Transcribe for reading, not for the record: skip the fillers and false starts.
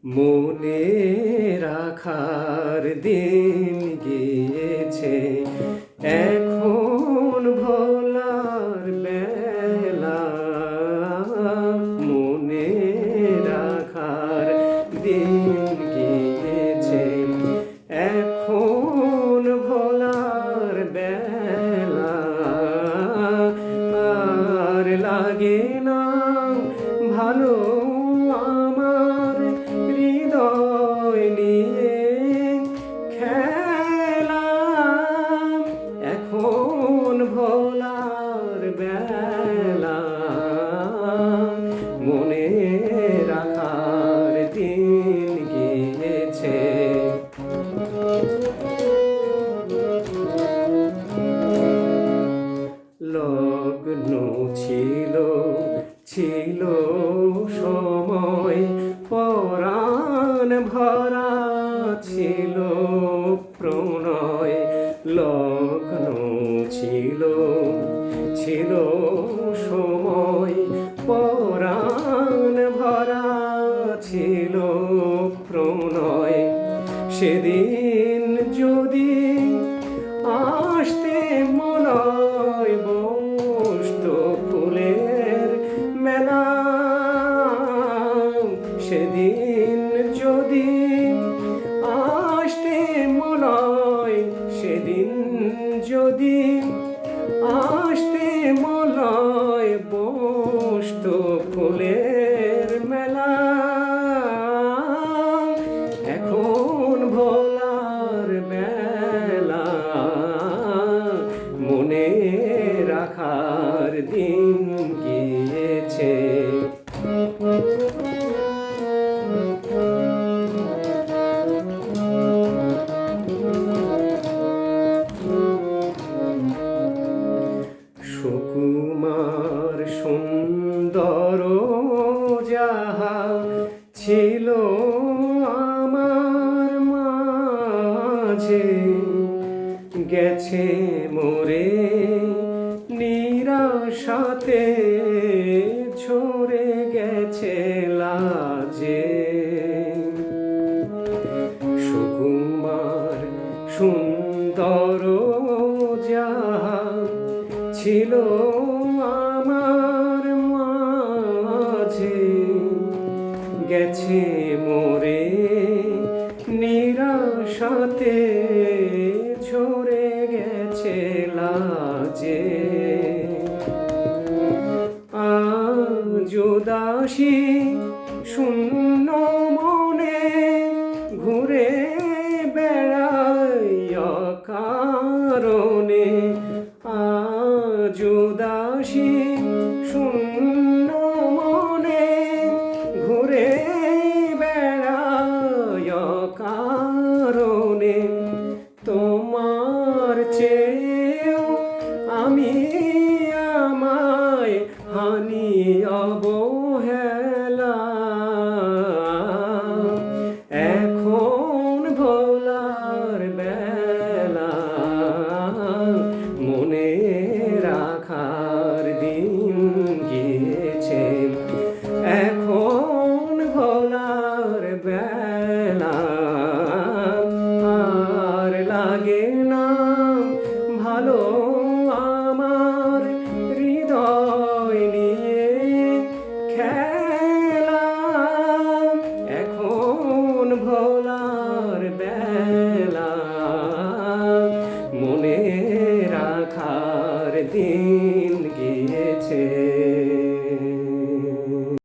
মনে রাখার দিন গিয়েছে, এখন ভোলার বেলা। মনে রাখার দিন গিয়েছে, এখন ভোলার বেলা। আর লাগে না ভালো আমার হৃদয় নিয়ে খেলা। এখন ভোলার বেলা, মনে রাখার দিন গিয়েছে। লগ্ন ছিল ছিল সময়, পরাণ ভরা ছিল প্রণয়। লগ্ন ছিল ছিল সময়, পরাণ ভরা ছিল প্রণয়। সেদিন যদি আসতে মনয়, বসত ফুলের মেলা। সেদিন যদি আসতে মনয়, সেদিন যদি আসতে মনয়, বসত ফুলের মেলা। এখন ভোলার বেলা, মনে রাখার দিন গিয়েছে। সুকুমার সুন্দর যাহা ছিল আমার মাঝে, গেছে মোরে নিরাশাতে, ঝরে গেছে লাজে। সুকুমার সুন্দর যাহা ছিল আমার মাঝে, গেছে মোরে নিরাশাতে, ঝরে গেছে লাজে। আজ উদাসী শূন্য মনে ঘুরে বেড়াই অকারণে। আজ উদাসী শূন্য মনে ঘুরে বেড়াই অকারণে। তোমার চেয়েও আমি আমায় হানি অবহেলা। এখন ভোলার বেলা, মনে রাখার দিন গিয়েছে। এখন ভোলার বেলা, আর লাগে না ভালো আমার হৃদয় নিয়ে খেলা। এখন ভোলার বেলা, মনে রাখার দিন গিয়েছে।